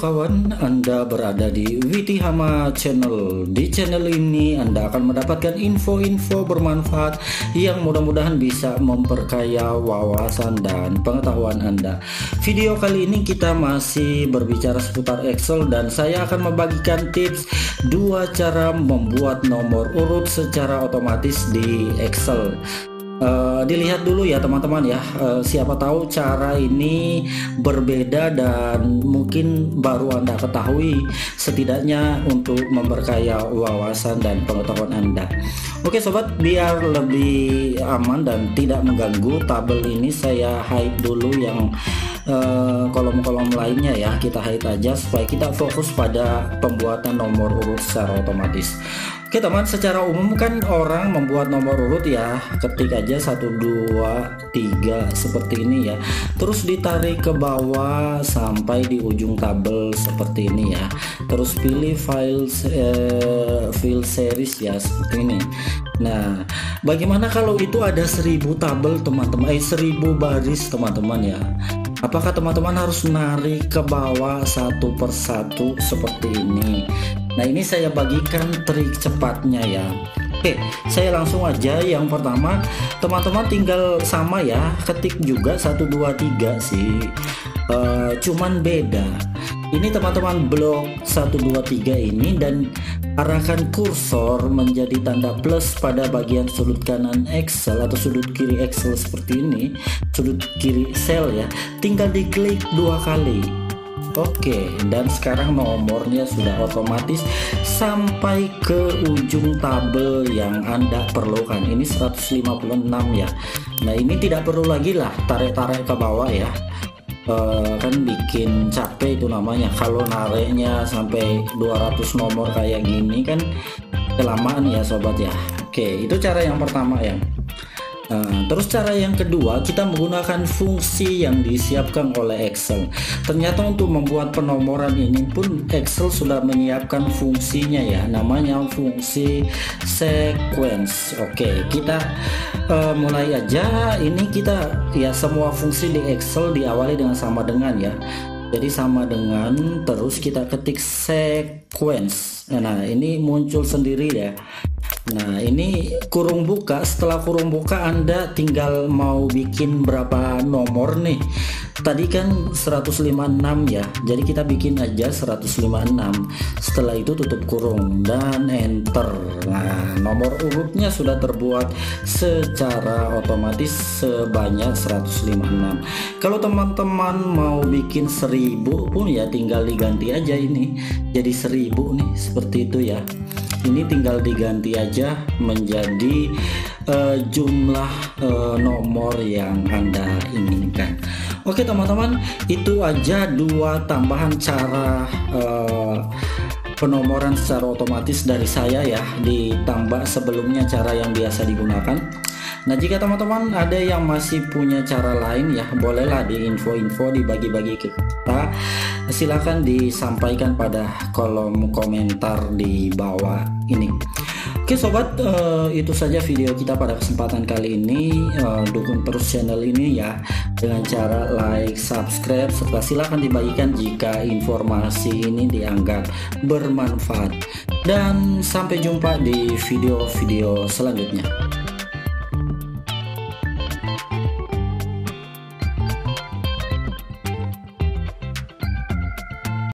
kawan, Anda berada di Witihama Channel. Di channel ini Anda akan mendapatkan info-info bermanfaat yang mudah-mudahan bisa memperkaya wawasan dan pengetahuan Anda. Video kali ini kita masih berbicara seputar Excel dan saya akan membagikan tips 2 cara membuat nomor urut secara otomatis di Excel. Dilihat dulu ya teman-teman ya, siapa tahu cara ini berbeda dan mungkin baru Anda ketahui, setidaknya untuk memperkaya wawasan dan pengetahuan Anda. Oke sobat, biar lebih aman dan tidak mengganggu tabel ini, saya hide dulu yang kolom-kolom lainnya ya, kita hide aja supaya kita fokus pada pembuatan nomor urut secara otomatis. Oke teman, secara umum kan orang membuat nomor urut ya, ketik aja 1 2 3 seperti ini ya, terus ditarik ke bawah sampai di ujung tabel seperti ini ya, terus pilih file series ya seperti ini. Nah, bagaimana kalau itu ada 1000 tabel teman-teman, 1000 baris teman-teman ya? Apakah teman-teman harus narik ke bawah satu persatu seperti ini? Nah, ini saya bagikan trik cepatnya ya. Oke, saya langsung aja. Yang pertama, teman-teman tinggal sama ya, ketik juga 1 2 3 sih. Cuman beda. Ini teman-teman blok 1 2 3 ini, dan arahkan kursor menjadi tanda plus pada bagian sudut kanan Excel atau sudut kiri Excel seperti ini, sudut kiri sel ya. Tinggal diklik 2 kali. Oke, dan sekarang nomornya sudah otomatis sampai ke ujung tabel yang Anda perlukan. Ini 156 ya. Nah, ini tidak perlu lagi lah tarik-tarik ke bawah ya. Kan bikin capek itu namanya, kalau nariknya sampai 200 nomor kayak gini kan kelamaan ya sobat ya. Oke, itu cara yang pertama ya. Terus cara yang kedua, kita menggunakan fungsi yang disiapkan oleh Excel. Ternyata untuk membuat penomoran ini pun Excel sudah menyiapkan fungsinya ya, namanya fungsi sequence. Oke, kita mulai aja. Ini kita ya, semua fungsi di Excel diawali dengan sama dengan ya. Jadi sama dengan, terus kita ketik sequence. Nah, ini muncul sendiri ya. Nah, ini kurung buka. Setelah kurung buka, Anda tinggal mau bikin berapa nomor nih. Tadi kan 156 ya, jadi kita bikin aja 156. Setelah itu tutup kurung dan enter. Nah, nomor urutnya sudah terbuat secara otomatis sebanyak 156. Kalau teman-teman mau bikin 1000 pun ya, tinggal diganti aja ini jadi 1000 nih, seperti itu ya. Ini tinggal diganti aja menjadi jumlah nomor yang Anda inginkan. Oke teman-teman, itu aja 2 tambahan cara penomoran secara otomatis dari saya ya, ditambah sebelumnya cara yang biasa digunakan. Nah, jika teman-teman ada yang masih punya cara lain ya, bolehlah di info-info dibagi-bagi ke kita. Silahkan disampaikan pada kolom komentar di bawah ini. Oke sobat, itu saja video kita pada kesempatan kali ini. Dukung terus channel ini ya dengan cara like, subscribe, serta silahkan dibagikan jika informasi ini dianggap bermanfaat. Dan sampai jumpa di video-video selanjutnya.